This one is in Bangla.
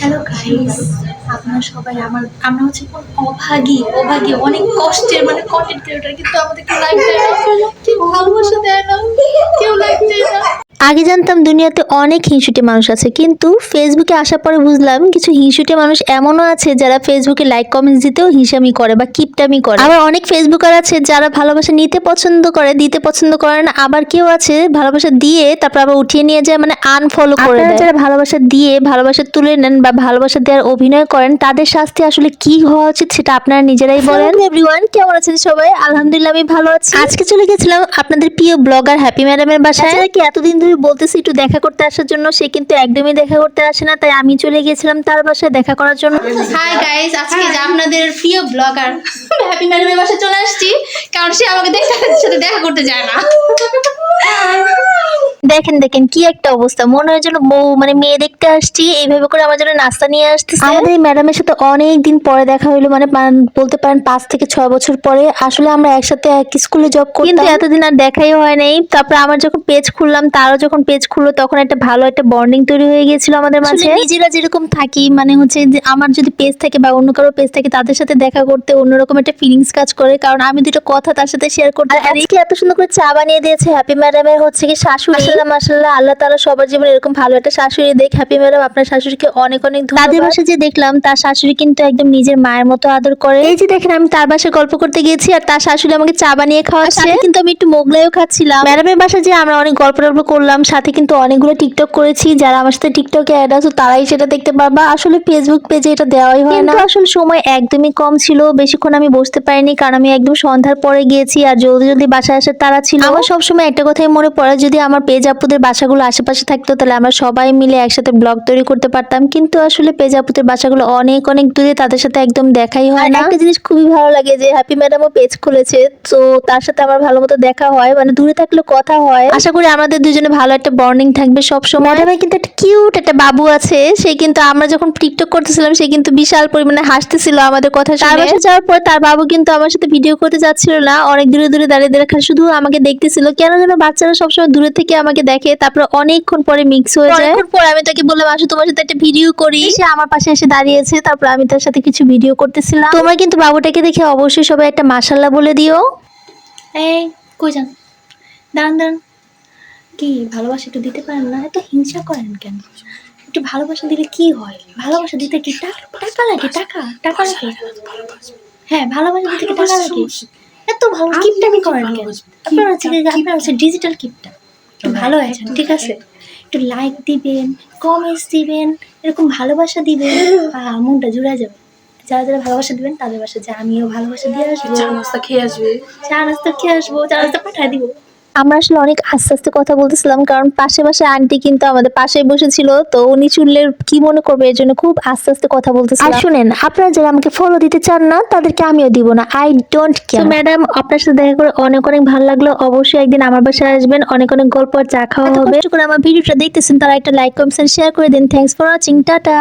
হ্যালো গাইস, আপনারা সবাই আমরা হচ্ছে কোন অভাগী অনেক কষ্টের মানে কন্টেন্ট ক্রিয়েটর, কিন্তু আমাদেরকে লাইক দেয় না, কেউ ভালোবাসা দেয় না, কেউ লাইক দেয় না। আগে জানতাম দুনিয়াতে অনেক হিংসুটে মানুষ আছে, কিন্তু ফেসবুকে আসার পরে বুঝলাম কিছু হিংসুটে মানুষ এমনও আছে যারা ফেসবুকে লাইক কমেন্টস দিতেও হিংসামি করে বা কিপটামি করে। আবার অনেক ফেসবুকার আছে যারা ভালোবাসা নিতে পছন্দ করে, দিতে পছন্দ করে না। আবার কেউ আছে ভালোবাসা দিয়ে তারপর আবার উঠিয়ে নিয়ে যায়, মানে আনফলো করে দেয়। যারা ভালোবাসা দিয়ে ভালোবাসা তুলে নেন বা ভালোবাসা দেওয়ার অভিনয় করেন, তাদের শাস্তি আসলে কি হওয়া উচিত সেটা আপনারা নিজেরাই বলেন। এভরিওয়ান, কেমন আছেন সবাই? আলহামদুলিল্লাহ আমি ভালো আছি। আজকে চলে গেছিলাম আপনাদের প্রিয় ব্লগার হ্যাপি ম্যাডামের বাসায়। কি এতদিন ধরে বলতেছি একটু দেখা করতে আসার জন্য, সে কিন্তু একদমই দেখা করতে আসে না, তাই আমি চলে গেছিলাম তার বাসায় দেখা করার জন্য। হাই গাইস, আজকে যে আপনাদের প্রিয় ব্লগার হ্যাপি ম্যাডামের বাসায় চলে আসছি, কারণ সে আমাকে সাথে দেখা করতে যায় না। দেখেন দেখেন কি একটা অবস্থা, মনে হয় যেন বউ মানে মেয়ে দেখতে আসছি, এইভাবে করে আমার জন্য নাস্তা নিয়ে আসতেছে। আমাদের এই ম্যাডামের সাথে অনেক দিন পরে দেখা হইলো, মানে বলতে পারেন 5 থেকে 6 বছর পরে। আসলে আমরা একসাথে এক স্কুলে জব করতাম, কিন্তু এতদিন আর দেখাই হয় নাই। তারপর আমার যখন পেজ খুললাম, তারও যখন পেজ খুললো, তখন একটা ভালো একটা বন্ডিং তৈরি হয়ে গিয়েছিল আমাদের মাঝে। নিজেরা যেরকম থাকি, মানে হচ্ছে যে আমার যদি পেজ থাকে বা অন্য কারো পেজ থাকে, তাদের সাথে দেখা করতে অন্যরকম একটা ফিলিংস কাজ করে, কারণ আমি দুটো কথা তার সাথে শেয়ার করতে পারি। আজকে এত সুন্দর করে চা বানিয়ে দিয়েছে হ্যাপি ম্যাডামের হচ্ছে কি শাশুড়ি। মাশাআল্লাহ, আল্লাহ তাআলা সবার জীবনে এরকম ভালো একটা শাশুড়ি দেখ। হ্যাপি ম্যাডাম, আপনার শাশুড়িকে অনেক অনেক ধন্যবাদ। তাদের বাসায় যে দেখলাম, তার শাশুড়ি কিন্তু একদম নিজের মায়ের মতো আদর করে। এই যে দেখেন, আমি তার বাসায় গল্প করতে গিয়েছি আর তার শাশুড়ি আমাকে চা বানিয়ে খাওয়াচ্ছে, কিন্তু আমি একটু মোগলাইও খাচ্ছিলাম। ম্যাডামের বাসায় যে আমরা অনেক গল্প করলাম, সাথে কিন্তু অনেকগুলো টিকটক করেছি। যারা আমার সাথে টিকটকে অ্যাড আছে তারাই সেটা দেখতে পারবা। আসলে ফেসবুক পেজে এটা দেওয়াই হয় না, আসলে সময় একদমই কম ছিল, বেশিক্ষণ আমি বসতে পারিনি, কারণ আমি একদম সন্ধ্যার পরে গিয়েছি আর জলদি জলদি বাসায় আসার তারা ছিল। আমার সবসময় একটা কথাই মনে পড়ে, যদি আমার পেজ আপুদের বাসাগুলো আশেপাশে থাকতো তাহলে আমরা সবাই মিলে একসাথে ব্লগ তৈরি করতে পারতাম, কিন্তু আসলে পেজ আপুদের বাসাগুলো অনেক অনেক দূরে, তাদের সাথে একদম দেখাই হয় না। একটা জিনিস খুবই ভালো লাগে যে হ্যাপি ম্যাডামও পেজ খুলেছে, তো তার সাথে আমার ভালো মতো দেখা হয়, মানে দূরে থাকলে কথা হয়। আশা করি আমাদের দুজনে ভালো একটা বন্ডিং থাকবে সব সময়। ম্যাডামের কিন্তু একটা কিউট একটা বাবু আছে, সে কিন্তু আমরা যখন টিকটক করতেছিলাম সে কিন্তু বিশাল পরিমাণে হাসতেছিল আমাদের কথা শুনে। তার বাসায় যাওয়ার পর তার বাবু কিন্তু আমার সাথে ভিডিও করতে যাচ্ছিল না, অনেক দূরে দূরে দাঁড়িয়ে দাঁড়িয়ে শুধু আমাকে দেখতেছিল। কেন যেন বাচ্চারা সবসময় দূরে থেকে আমাকে দেখে, তারপর অনেকক্ষণ পরে মিক্স হয়ে যায়। অনেকক্ষণ পরে আমি তাকে বললাম, আসো তোমার সাথে একটা ভিডিও করি। সে আমার পাশে এসে দাঁড়িয়েছে, তারপর আমি তার সাথে কিছু ভিডিও করতেছিলাম। তোমরা কিন্তু বাবুটাকে দেখে অবশ্যই সবাই একটা মাশাআল্লাহ বলে দিও। এই কই যান, দাঁড়ান দাঁড়ান, কি ভালোবাসা একটু দিতে পারেন না? এত হিংসা করেন কেন? একটু ভালোবাসা দিলে কি হয়? ভালোবাসা দিতে কি টাকা লাগে? টাকা লাগে। হ্যাঁ, ভালোবাসা দিতে কি টাকা লাগে? এত ভালো কিপটামি করেন কেন? আপনার হচ্ছে ডিজিটাল কিপটা। একটু ভালো আছেন, ঠিক আছে? একটু লাইক দিবেন, কমেন্টস দিবেন, এরকম ভালোবাসা দিবেন, মনটা জুড়ে যাবে। যারা যারা ভালোবাসা দিবেন তাদের বাসা যে আমিও ভালোবাসা দিয়ে আসবো, চা নাস্তা খেয়ে আসবো, চা নাস্তা পাঠায় দিব। আমরা আসলে অনেক আস্তে আস্তে কথা বলতেছিলাম, কারণ পাশে আন্টি কিন্তু আমাদের পাশেই বসেছিল, তো উনি শুনলে কি মনে করবে, এর জন্য খুব আস্তে আস্তে কথা বলতেছিলাম। আর শুনেন, আপনারা যারা আমাকে ফলো দিতে চান না তাদেরকে আমিও দিব না, আই ডোন্ট কেয়ার। ম্যাডাম, আপনার সাথে দেখা করে অনেক অনেক ভালো লাগলো। অবশ্যই একদিন আমার বাসায় আসবেন, অনেক অনেক গল্প আর চা খাওয়া হবে। কষ্ট করে আমার ভিডিওটা দেখতেছেন, তারা একটা লাইক কমেন্ট শেয়ার করে দিন। Thanks for watching, tata.